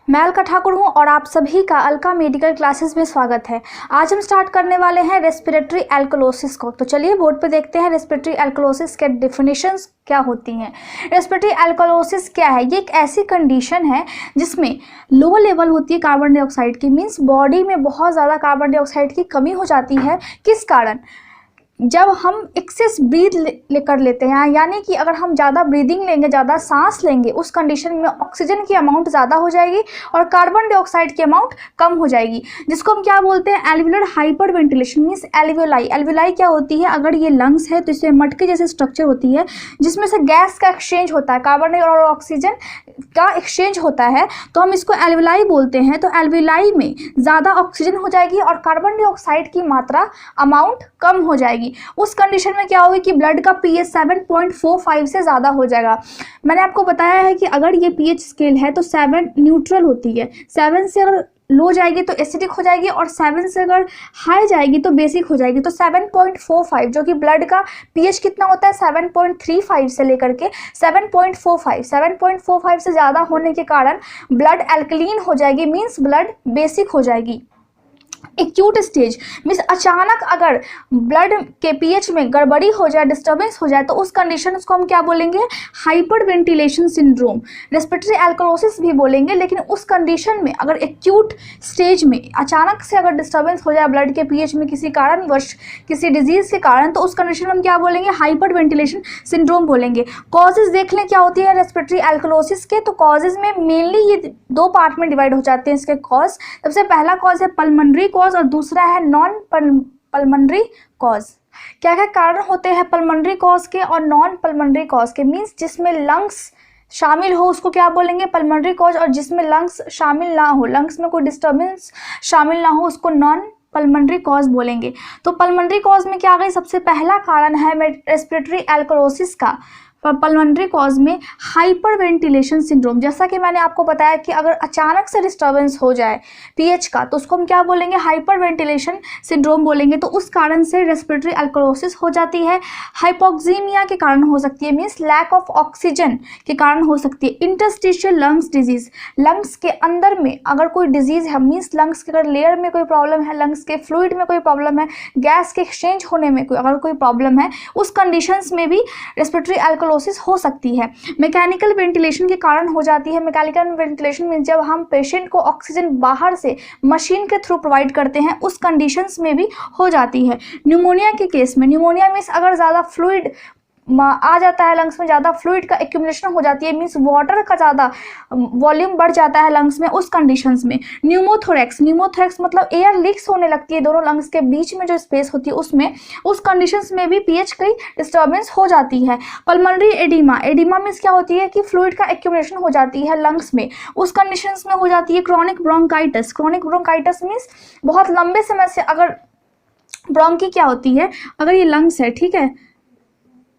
मैं अलका ठाकुर हूं और आप सभी का अलका मेडिकल क्लासेस में स्वागत है। आज हम स्टार्ट करने वाले हैं रेस्पिरेटरी एल्कोलोसिस को। तो चलिए बोर्ड पे देखते हैं रेस्पिरेटरी एल्कोलोसिस के डेफिनेशंस क्या होती हैं। रेस्पिरेटरी एल्कोलोसिस क्या है? ये एक ऐसी कंडीशन है जिसमें लो लेवल होती है कार्बन डाइऑक्साइड की, मीन्स बॉडी में बहुत ज़्यादा कार्बन डाइऑक्साइड की कमी हो जाती है। किस कारण? जब हम एक्सेस ब्रीथ कर लेते हैं, यानी कि अगर हम ज़्यादा ब्रीदिंग लेंगे, ज़्यादा सांस लेंगे, उस कंडीशन में ऑक्सीजन की अमाउंट ज़्यादा हो जाएगी और कार्बन डाइऑक्साइड की अमाउंट कम हो जाएगी, जिसको हम क्या बोलते हैं? Alveolar hyper ventilation means alveoli. Alveoli क्या होती है? अगर ये लंग्स है तो इसमें मटके जैसे स्ट्रक्चर होती है जिसमें से गैस का एक्सचेंज होता है, कार्बन और ऑक्सीजन का एक्सचेंज होता है, तो हम इसको एल्वियोलाई बोलते हैं। तो एल्वियोलाई में ज़्यादा ऑक्सीजन हो जाएगी और कार्बन डाइऑक्साइड की मात्रा अमाउंट कम हो जाएगी। उस कंडीशन में क्या होगी कि ब्लड का पीएच 7.45 से ज़्यादा हो जाएगा। मैंने आपको बताया है कि अगर ये पीएच स्केल है तो 7 न्यूट्रल होती है, 7 से अगर लो जाएगी तो एसिडिक हो जाएगी और 7 से अगर हाई जाएगी तो बेसिक हो जाएगी। तो 7.45 जो कि ब्लड का पीएच कितना होता है 7.35 से लेकर के 7.45 से ज़्यादा होने के कारण ब्लड एल्कलीन हो जाएगी, मीन्स ब्लड बेसिक हो जाएगी। एक्यूट स्टेज मीन्स अचानक अगर ब्लड के पीएच में गड़बड़ी हो जाए, डिस्टर्बेंस हो जाए, तो उस कंडीशन को हम क्या बोलेंगे? Hyper ventilation syndrome, respiratory alkalosis भी बोलेंगे। लेकिन उस कंडीशन में अगर एक्यूट स्टेज में अचानक से अगर डिस्टर्बेंस हो जाए ब्लड के पीएच में किसी कारणवश, किसी डिजीज के कारण, तो उस कंडीशन में हम क्या बोलेंगे? हाइपर वेंटिलेशन सिंड्रोम बोलेंगे। कॉजेज देख लें क्या होती है रेस्पिरेटरी एल्कोलोसिस के। तो कॉजेज में मेनली ये दो पार्ट में डिवाइड हो जाते हैं इसके कॉज। सबसे पहला कॉज है पल्मोनरी कॉज और दूसरा है नॉन पल्मोनरी कॉज। क्या क्या कारण होते हैं पल्मोनरी कॉज के और नॉन पल्मोनरी कॉज के? मीन्स जिसमें लंग्स शामिल हो उसको क्या बोलेंगे? Pulmonary cause. और जिसमें लंग्स शामिल ना हो, लंग्स में कोई डिस्टर्बेंस शामिल ना हो, उसको नॉन पल्मोनरी कॉज बोलेंगे। तो पल्मोनरी कॉज में क्या आ गई? सबसे पहला कारण है रेस्पिरेटरी एल्कोलोसिस का पल्मोनरी कॉज में हाइपर वेंटिलेशन सिंड्रोम। जैसा कि मैंने आपको बताया कि अगर अचानक से डिस्टर्बेंस हो जाए पीएच का तो उसको हम क्या बोलेंगे? हाइपर वेंटिलेशन सिंड्रोम बोलेंगे। तो उस कारण से रेस्पिरेटरी एल्कोलोसिस हो जाती है। हाइपोक्सीमिया के कारण हो सकती है, मीन्स लैक ऑफ ऑक्सीजन के कारण हो सकती है। इंटरस्टिशियल लंग्स डिजीज, लंग्स के अंदर में अगर कोई डिजीज है, मीन्स लंग्स के अगर लेयर में कोई प्रॉब्लम है, लंग्स के फ्लूइड में कोई प्रॉब्लम है, गैस के एक्सचेंज होने में अगर कोई प्रॉब्लम है, उस कंडीशंस में भी रेस्पिरेटरी एल्कोलोसिस हो सकती है। मैकेनिकल वेंटिलेशन के कारण हो जाती है। मैकेनिकल वेंटिलेशन मीन्स जब हम पेशेंट को ऑक्सीजन बाहर से मशीन के थ्रू प्रोवाइड करते हैं, उस कंडीशंस में भी हो जाती है। न्यूमोनिया के केस में, न्यूमोनिया मीन्स अगर ज़्यादा फ्लूइड आ जाता है लंग्स में, ज़्यादा फ्लूइड का एक्यूमुलेशन हो जाती है, मीन्स वाटर का ज़्यादा वॉल्यूम बढ़ जाता है लंग्स में, उस कंडीशंस में। न्यूमोथोरेक्स, न्यूमोथोरेक्स मतलब एयर लीक्स होने लगती है दोनों लंग्स के बीच में जो स्पेस होती है उसमें, उस कंडीशंस में भी पीएच की डिस्टर्बेंस हो जाती है। पल्मोनरी एडिमा, एडिमा मीन्स क्या होती है कि फ्लूइड का एक्यूमुलेशन हो जाती है लंग्स में, उस कंडीशंस में हो जाती है। Chronic bronchitis, chronic bronchitis means बहुत लंबे समय से अगर ब्रोंकी क्या होती है, अगर ये लंग्स है, ठीक है,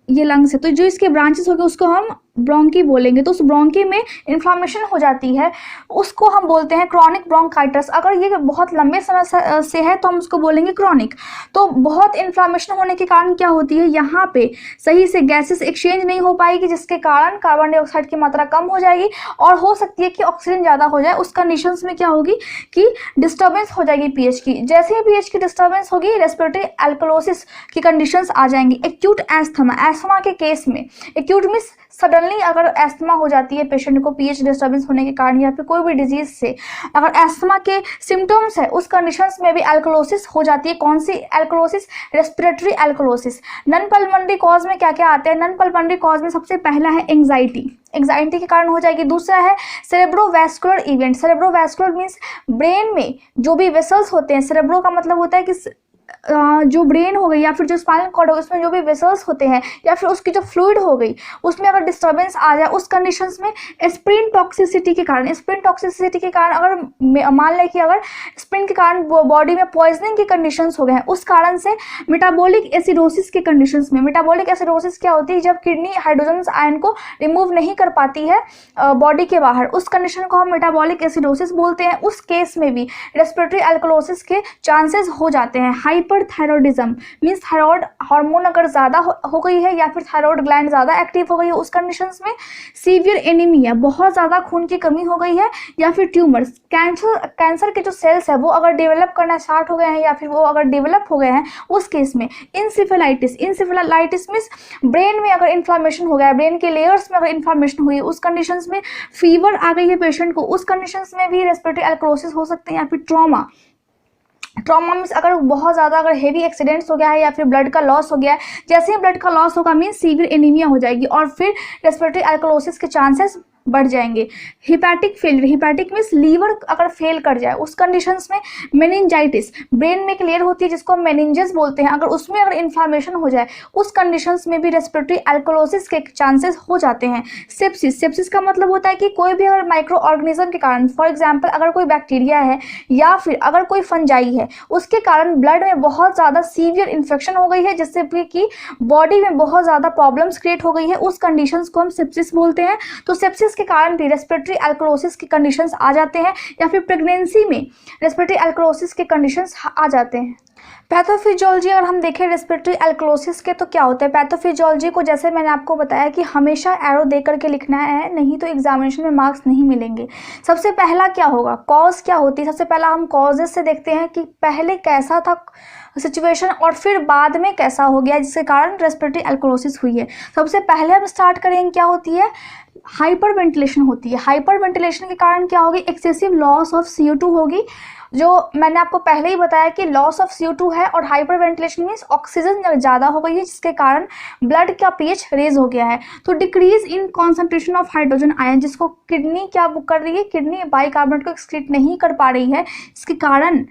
ये लंग्स है, तो जो इसके ब्रांचेस हो गए उसको हम ब्रोंकी बोलेंगे। तो उस ब्रोंकी में इन्फ्लामेशन हो जाती है, उसको हम बोलते हैं क्रॉनिक ब्रोंकाइटिस। अगर ये बहुत लंबे समय से है तो हम उसको बोलेंगे क्रॉनिक। तो बहुत इन्फ्लामेशन होने के कारण क्या होती है, यहाँ पे सही से गैसेस एक्सचेंज नहीं हो पाएगी, जिसके कारण कार्बन डाइऑक्साइड की मात्रा कम हो जाएगी और हो सकती है कि ऑक्सीजन ज़्यादा हो जाए। उस कंडीशंस में क्या होगी कि डिस्टर्बेंस हो जाएगी पीएच की। जैसे ही पीएच की डिस्टर्बेंस होगी रेस्पिरेटरी एल्कोलोसिस की कंडीशंस आ जाएंगी। एक्यूट एस्थमा, एस्थमा के केस में एक्यूट मीन्स सडनली अगर एस्थमा हो जाती है पेशेंट को पीएच डिस्टर्बेंस होने के कारण या फिर कोई भी डिजीज से अगर एस्थमा के सिम्टम्स है, उस कंडीशंस में भी एल्कोलोसिस हो जाती है। कौन सी alkalosis? Respiratory alkalosis. Non pulmonary cause में क्या क्या आते हैं? नॉन पल्मोनरी कॉज में सबसे पहला है एंग्जाइटी, एंग्जाइटी के कारण हो जाएगी। दूसरा है cerebrovascular event, cerebrovascular means brain में जो भी वेसल्स होते हैं, सेरेब्रो का मतलब होता है कि जो ब्रेन हो गई या फिर जो स्पाइनल कॉर्ड हो गई उसमें जो भी वेसल्स होते हैं या फिर उसकी जो फ्लूइड हो गई उसमें अगर डिस्टर्बेंस आ जाए, उस कंडीशंस में एस्प्रिन टॉक्सिसिटी के कारण, एस्प्रिन टॉक्सिसिटी के कारण अगर मान लें कि अगर एस्प्रिन के कारण बॉडी में पॉइजनिंग की कंडीशंस हो गए हैं, उस कारण से मेटाबॉलिक एसिडोसिस के कंडीशंस में, मेटाबॉलिक एसिडोसिस क्या होती है? जब किडनी हाइड्रोजन आयन को रिमूव नहीं कर पाती है बॉडी के बाहर, उस कंडीशन को हम मेटाबॉलिक एसिडोसिस बोलते हैं। उस केस में भी रेस्पिरेटरी एल्कोलोसिस के चांसेस हो जाते हैं। हाइपरथायरॉयडिज्म मीन्स थायराइड हार्मोन अगर ज़्यादा हो गई है या फिर थायराइड ग्लैंड ज़्यादा एक्टिव हो गई है उस कंडीशंस में, सीवियर एनीमिया बहुत ज़्यादा खून की कमी हो गई है, या फिर ट्यूमर्स कैंसर के जो सेल्स है वो अगर डेवलप करना स्टार्ट हो गए हैं या फिर वो अगर डेवलप हो गए हैं उस केस में, इंसेफेलाइटिस मीन्स ब्रेन में अगर इन्फ्लामेशन हो गया है, ब्रेन के लेयर्स में अगर इन्फ्लामेशन हुई है उस कंडीशंस में, फीवर आ गई है पेशेंट को उस कंडीशंस में भी रेस्पिरेटरी एल्कोलोसिस हो सकते हैं, या फिर ट्रॉमा मीन्स अगर बहुत ज़्यादा अगर हेवी एक्सीडेंट्स हो गया है या फिर ब्लड का लॉस हो गया है, जैसे ही ब्लड का लॉस होगा मीन्स सीवियर एनीमिया हो जाएगी और फिर रेस्पिरेटरी एल्कोलोसिस के चांसेस बढ़ जाएंगे। Hepatic failure, hepatic means liver अगर फेल कर जाए उस कंडीशंस में, मेनिंजाइटिस ब्रेन में एक लेयर होती है जिसको हम मेनिंजेस बोलते हैं, अगर उसमें अगर इन्फ्लामेशन हो जाए उस कंडीशंस में भी रेस्पिरेटरी एल्कोलोसिस के चांसेस हो जाते हैं। सेप्सिस का मतलब होता है कि कोई भी अगर माइक्रो ऑर्गेनिज्म के कारण, फॉर एग्जाम्पल अगर कोई बैक्टीरिया है या फिर अगर कोई फंजाई है उसके कारण ब्लड में बहुत ज़्यादा सीवियर इन्फेक्शन हो गई है जिससे कि बॉडी में बहुत ज़्यादा प्रॉब्लम्स क्रिएट हो गई है, उस कंडीशंस को हम सेप्सिस बोलते हैं। तो सेप्सिस के कारण भी रेस्पिरेटरी एल्कोलोसिस के कंडीशंस आ जाते हैं, या फिर प्रेगनेंसी में रेस्पिरेटरी एल्कोलोसिस के कंडीशंस आ जाते हैं। पैथोफिजियोलॉजी अगर हम देखें रेस्पिरेटरी एल्कोलोसिस के तो क्या होता है, पैथोफिजियोलॉजी को जैसे मैंने आपको बताया कि हमेशा एरो दे करके लिखना है, नहीं तो एग्जामिनेशन में मार्क्स नहीं मिलेंगे। सबसे पहला क्या होगा, कॉज क्या होती है, सबसे पहला हम कॉजेस से देखते हैं कि पहले कैसा था सिचुएशन और फिर बाद में कैसा हो गया जिसके कारण रेस्पिरेटरी एल्कोलोसिस हुई है। सबसे पहले हम स्टार्ट करेंगे क्या होती है, हाइपर वेंटिलेशन होती है। हाइपर वेंटिलेशन के कारण क्या होगी, एक्सेसिव लॉस ऑफ CO2 होगी, जो मैंने आपको पहले ही बताया कि लॉस ऑफ CO2 है, और हाइपर वेंटिलेशन मीन्स ऑक्सीजन ज़्यादा हो गई है जिसके कारण ब्लड का pH रेज हो गया है। तो decrease in concentration of hydrogen ion, जिसको किडनी क्या कर रही है, किडनी बाइकार्बोनेट को एक्सक्रीट नहीं कर पा रही है, इसके कारण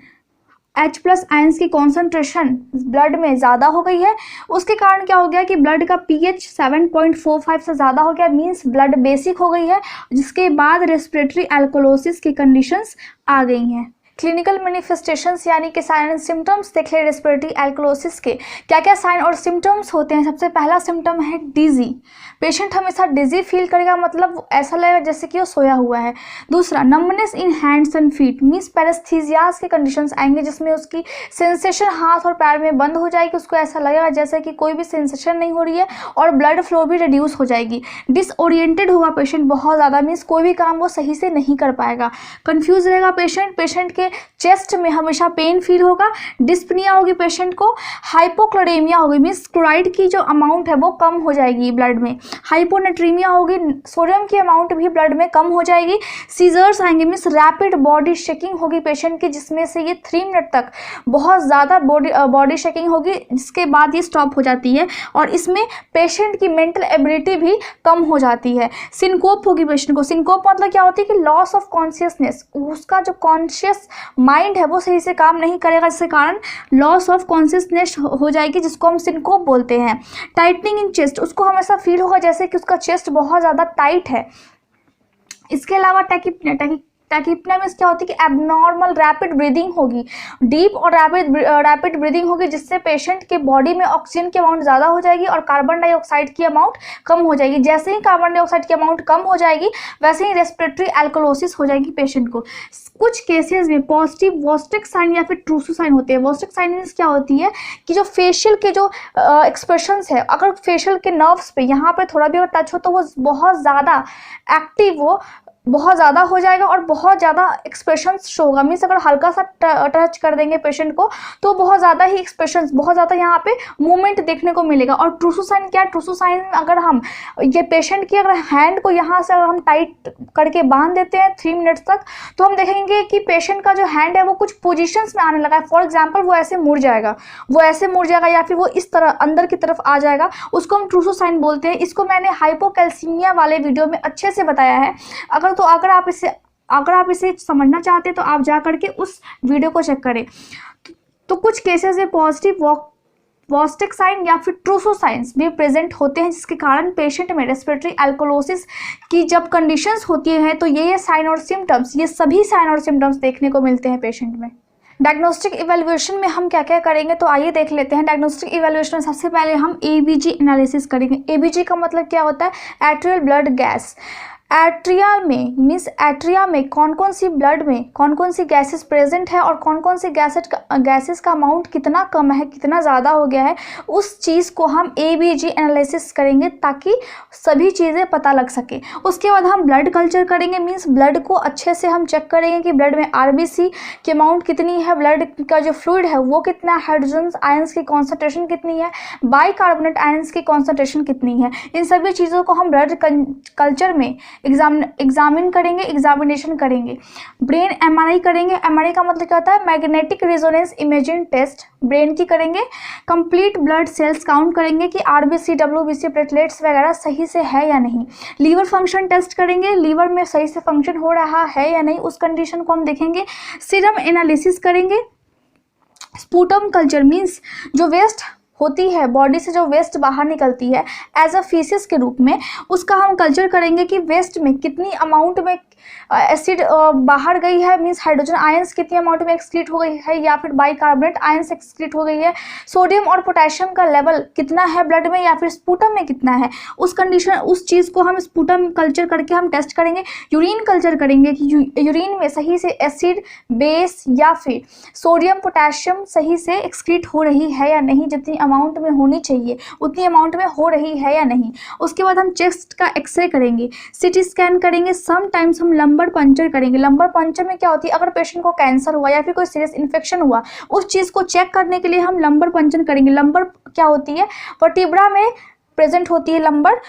H+ आयंस की कॉन्सेंट्रेशन ब्लड में ज़्यादा हो गई है। उसके कारण क्या हो गया कि ब्लड का pH 7.45 से ज़्यादा हो गया, मीन्स ब्लड बेसिक हो गई है, जिसके बाद रेस्पिरेटरी एल्कोलोसिस की कंडीशंस आ गई हैं। क्लिनिकल मैनिफेस्टेशंस यानी कि साइन एंड सिम्टम्स देख ले रेस्पिरेटरी एल्कोलोसिस के, क्या क्या साइन और सिम्टम्स होते हैं। सबसे पहला सिम्टम है डिजी, पेशेंट हमेशा डिजी फील करेगा, मतलब ऐसा लगेगा जैसे कि वो सोया हुआ है। दूसरा, numbness in hands and feet means paresthesias के कंडीशंस आएंगे जिसमें उसकी सेंसेशन हाथ और पैर में बंद हो जाएगी, उसको ऐसा लगेगा जैसे कि कोई भी सेंसेशन नहीं हो रही है, और ब्लड फ्लो भी रिड्यूस हो जाएगी। डिसओरिएंटेड होगा पेशेंट बहुत ज़्यादा, मीन्स कोई भी काम वो सही से नहीं कर पाएगा। कन्फ्यूज रहेगा पेशेंट के चेस्ट में हमेशा पेन फील होगा। डिस्पनिया होगी पेशेंट को। हाइपोक्लोरेमिया होगी मीन्स क्लोराइड की जो अमाउंट है वो कम हो जाएगी ब्लड में। हाइपोनेट्रीमिया होगी, सोडियम की अमाउंट भी ब्लड में कम हो जाएगी। सीजर्स आएंगे मीन्स रैपिड बॉडी शेकिंग होगी पेशेंट की, जिसमें से ये 3 मिनट तक बहुत ज़्यादा बॉडी शेकिंग होगी, जिसके बाद ये स्टॉप हो जाती है, और इसमें पेशेंट की मेंटल एबिलिटी भी कम हो जाती है। सिनकोप होगी पेशेंट को। सिनकोप मतलब क्या होती है कि लॉस ऑफ कॉन्शियसनेस, उसका जो कॉन्शियस माइंड है वो सही से काम नहीं करेगा, जिसके कारण लॉस ऑफ कॉन्शियसनेस हो जाएगी, जिसको हम सिनकोप बोलते हैं। टाइटनिंग इन चेस्ट, उसको हमेशा फील होगा जैसे कि उसका चेस्ट बहुत ज़्यादा टाइट है। इसके अलावा टैकिप्निया मीन्स क्या होती है कि एबनॉर्मल रैपिड ब्रीदिंग होगी, डीप और रैपिड ब्रीदिंग होगी, जिससे पेशेंट के बॉडी में ऑक्सीजन की अमाउंट ज़्यादा हो जाएगी और कार्बन डाइऑक्साइड की अमाउंट कम हो जाएगी। जैसे ही कार्बन डाइऑक्साइड की अमाउंट कम हो जाएगी वैसे ही रेस्पिरेटरी एल्कोलोसिस हो जाएगी पेशेंट को। कुछ केसेस में पॉजिटिव वोस्टिक साइन या फिर ट्रूसो साइन होते हैं। वोस्टिक साइन मीन्स क्या होती है कि जो फेशियल के जो एक्सप्रेशंस है, अगर फेशियल के नर्व्स पे यहाँ पे थोड़ा भी अगर टच हो तो वो बहुत ज़्यादा एक्टिव बहुत ज़्यादा हो जाएगा और बहुत ज़्यादा एक्सप्रेशंस शो होगा। मीन्स अगर हल्का सा टच कर देंगे पेशेंट को तो बहुत ज़्यादा ही एक्सप्रेशंस, बहुत ज़्यादा यहाँ पे मूवमेंट देखने को मिलेगा। और ट्रूसो साइन क्या है, ट्रूसो साइन अगर हम ये पेशेंट की अगर हैंड को यहाँ से अगर हम टाइट करके बांध देते हैं 3 मिनट्स तक, तो हम देखेंगे कि पेशेंट का जो हैंड है वो कुछ पोजिशंस में आने लगा है। फॉर एग्जाम्पल वो ऐसे मुड़ जाएगा, या फिर वो इस तरह अंदर की तरफ आ जाएगा, उसको हम ट्रूसो साइन बोलते हैं। इसको मैंने हाइपोकैल्सीमिया वाले वीडियो में अच्छे से बताया है। अगर आप इसे समझना चाहते हैं तो आप जा करके उस वीडियो को चेक करें। तो कुछ केसेस में पॉजिटिव वोस्टिक साइन या फिर ट्रूसो साइंस भी प्रेजेंट होते हैं, जिसके कारण पेशेंट में रेस्पिरेटरी एल्कोलोसिस की जब कंडीशंस होती हैं तो ये साइन और सिम्टम्स, ये सभी साइन और सिम्टम्स देखने को मिलते हैं पेशेंट में। डायग्नोस्टिक इवैल्यूएशन में हम क्या क्या करेंगे तो आइए देख लेते हैं। डायग्नोस्टिक इवैल्यूएशन में सबसे पहले हम ABG एनालिसिस करेंगे। ABG का मतलब क्या होता है, एट्रियल ब्लड गैस। एट्रिया में मीन्स एट्रिया में कौन कौन सी ब्लड में कौन कौन सी गैसेस प्रेजेंट है और कौन कौन सी गैसेस का अमाउंट कितना कम है कितना ज़्यादा हो गया है, उस चीज़ को हम ABG एनालिसिस करेंगे ताकि सभी चीज़ें पता लग सके। उसके बाद हम ब्लड कल्चर करेंगे, मीन्स ब्लड को अच्छे से हम चेक करेंगे कि ब्लड में RBC की अमाउंट कितनी है, ब्लड का जो फ्लूइड है वो कितना, हाइड्रोजन आयंस की कॉन्सेंट्रेशन कितनी है, बाइकार्बोनेट आयंस की कॉन्सेंट्रेशन कितनी है। इन सभी चीज़ों को हम ब्लड कल्चर में एग्जामिन करेंगे, एग्जामिनेशन करेंगे। ब्रेन MRI करेंगे। MRI का मतलब क्या होता है, magnetic resonance imaging test brain की करेंगे। कंप्लीट ब्लड सेल्स काउंट करेंगे कि RBC WBC प्लेटलेट्स वगैरह सही से है या नहीं। लीवर फंक्शन टेस्ट करेंगे, लीवर में सही से फंक्शन हो रहा है या नहीं, उस कंडीशन को हम देखेंगे। सीरम एनालिसिस करेंगे। स्पूटम कल्चर मीन्स जो वेस्ट होती है बॉडी से, जो वेस्ट बाहर निकलती है एज अ फीसिस के रूप में, उसका हम कल्चर करेंगे कि वेस्ट में कितनी अमाउंट में एसिड बाहर गई है, मीन्स हाइड्रोजन आयंस कितनी अमाउंट में एक्सक्रीट हो गई है या फिर बाइकार्बोनेट आयंस एक्सक्रीट हो गई है। सोडियम और पोटेशियम का लेवल कितना है ब्लड में या फिर स्पूटम में कितना है, उस कंडीशन उस चीज़ को हम स्पूटम कल्चर करके हम टेस्ट करेंगे। यूरिन कल्चर करेंगे कि यूरिन में सही से एसिड, बेस या फिर सोडियम पोटेशियम सही से एक्सक्रीट हो रही है या नहीं, जितनी अमाउंट में होनी चाहिए उतनी अमाउंट में हो रही है या नहीं। उसके बाद हम चेस्ट का एक्सरे करेंगे, CT स्कैन करेंगे। समटाइम्स हम लंबर पंचर करेंगे। लंबर पंचर में क्या होती है, अगर पेशेंट को कैंसर हुआ या फिर कोई सीरियस इन्फेक्शन हुआ, उस चीज़ को चेक करने के लिए हम लंबर पंचर करेंगे। लंबर क्या होती है, वर्टिब्रा में प्रेजेंट होती है लंबर,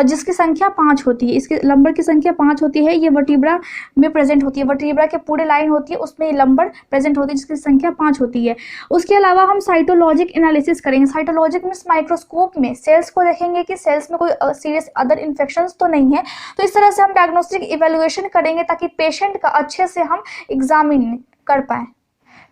जिसकी संख्या 5 होती है। इसके लंबर की संख्या 5 होती है, ये वर्टिब्रा में प्रेजेंट होती है। वर्टिब्रा के पूरे लाइन होती है, उसमें लंबर प्रेजेंट होती है जिसकी संख्या 5 होती है। उसके अलावा हम साइटोलॉजिक एनालिसिस करेंगे। साइटोलॉजिक मीन्स माइक्रोस्कोप में सेल्स को देखेंगे कि सेल्स में कोई सीरियस अदर इन्फेक्शंस तो नहीं है। तो इस तरह से हम डायग्नोस्टिक इवेल्युएशन करेंगे ताकि पेशेंट का अच्छे से हम एग्जामिन कर पाएँ।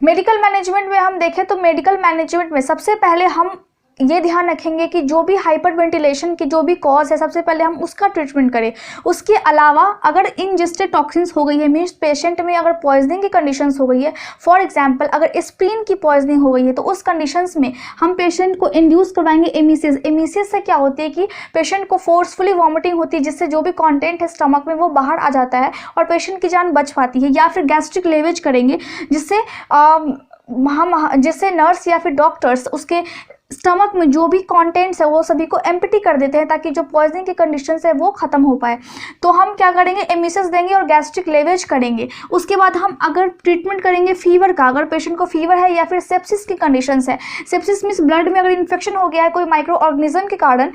मेडिकल मैनेजमेंट में हम देखें तो मेडिकल मैनेजमेंट में सबसे पहले हम ये ध्यान रखेंगे कि जो भी हाइपर वेंटिलेशन की जो भी कॉज है, सबसे पहले हम उसका ट्रीटमेंट करें। उसके अलावा अगर इंजेस्टेड टॉक्सिन्स हो गई है, मीन्स पेशेंट में अगर पॉइजनिंग की कंडीशंस हो गई है, फॉर एग्जांपल अगर एस्प्रिन की पॉइजनिंग हो गई है, तो उस कंडीशंस में हम पेशेंट को इंड्यूस करवाएंगे एमीसिस। एमीसिस से क्या होती है कि पेशेंट को फोर्सफुली वॉमिटिंग होती है, जिससे जो भी कॉन्टेंट है स्टमक में वो बाहर आ जाता है और पेशेंट की जान बच पाती है। या फिर गैस्ट्रिक लेवेज करेंगे, जिससे नर्स या फिर डॉक्टर्स उसके स्टमक में जो भी कंटेंट्स है वो सभी को एम्प्टी कर देते हैं ताकि जो पॉइजनिंग की कंडीशंस है वो खत्म हो पाए। तो हम क्या करेंगे, एमिसिस देंगे और गैस्ट्रिक लेवेज करेंगे। उसके बाद हम अगर ट्रीटमेंट करेंगे फीवर का, अगर पेशेंट को फीवर है या फिर सेप्सिस की कंडीशंस है। सेप्सिस मीन्स ब्लड में अगर इन्फेक्शन हो गया है कोई माइक्रो ऑर्गेनिज्म के कारण,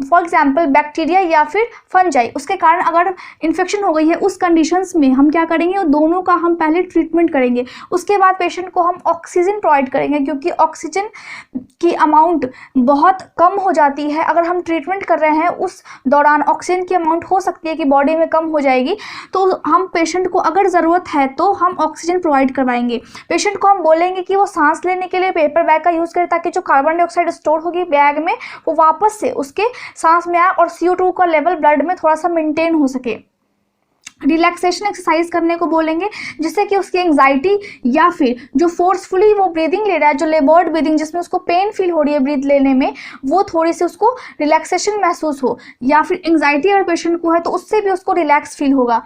फॉर एग्जाम्पल बैक्टीरिया या फिर फंजाई, उसके कारण अगर इन्फेक्शन हो गई है, उस कंडीशंस में हम क्या करेंगे, वो दोनों का हम पहले ट्रीटमेंट करेंगे। उसके बाद पेशेंट को हम ऑक्सीजन प्रोवाइड करेंगे, क्योंकि ऑक्सीजन की अमाउंट बहुत कम हो जाती है। अगर हम ट्रीटमेंट कर रहे हैं उस दौरान ऑक्सीजन की अमाउंट हो सकती है कि बॉडी में कम हो जाएगी, तो हम पेशेंट को अगर ज़रूरत है तो हम ऑक्सीजन प्रोवाइड करवाएंगे। पेशेंट को हम बोलेंगे कि वो सांस लेने के लिए पेपर बैग का यूज़ करें ताकि जो कार्बन डाइऑक्साइड स्टोर होगी बैग में वो वापस से उसके सांस में आए और CO2 का लेवल ब्लड में थोड़ा सा मेंटेन हो सके। रिलैक्सेशन एक्सरसाइज करने को बोलेंगे, जिससे कि उसकी एंग्जाइटी या फिर जो फोर्सफुली वो ब्रीदिंग ले रहा है, जो लेबर्ड ब्रीदिंग जिसमें उसको पेन फील हो रही है ब्रीथ लेने में, वो थोड़ी सी उसको रिलैक्सेशन महसूस हो। या फिर एंग्जाइटी अगर पेशेंट को है तो उससे भी उसको रिलैक्स फील होगा।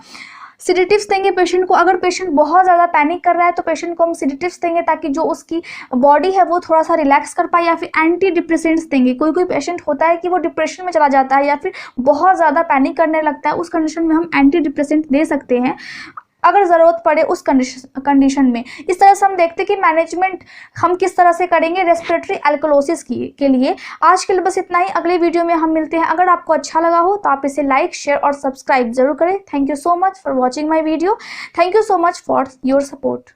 सिडेटिव्स देंगे पेशेंट को। अगर पेशेंट बहुत ज़्यादा पैनिक कर रहा है तो पेशेंट को हम सिडेटिव्स देंगे ताकि जो उसकी बॉडी है वो थोड़ा सा रिलैक्स कर पाए। या फिर एंटी डिप्रेसेंट्स देंगे। कोई कोई पेशेंट होता है कि वो डिप्रेशन में चला जाता है या फिर बहुत ज़्यादा पैनिक करने लगता है, उस कंडीशन में हम एंटी डिप्रेसेंट दे सकते हैं अगर ज़रूरत पड़े उस कंडीशन में। इस तरह से हम देखते हैं कि मैनेजमेंट हम किस तरह से करेंगे रेस्पिरेटरी एल्कोलोसिस के लिए। आज के लिए बस इतना ही, अगले वीडियो में हम मिलते हैं। अगर आपको अच्छा लगा हो तो आप इसे लाइक, शेयर और सब्सक्राइब जरूर करें। Thank you so much for watching my video. Thank you so much for your support.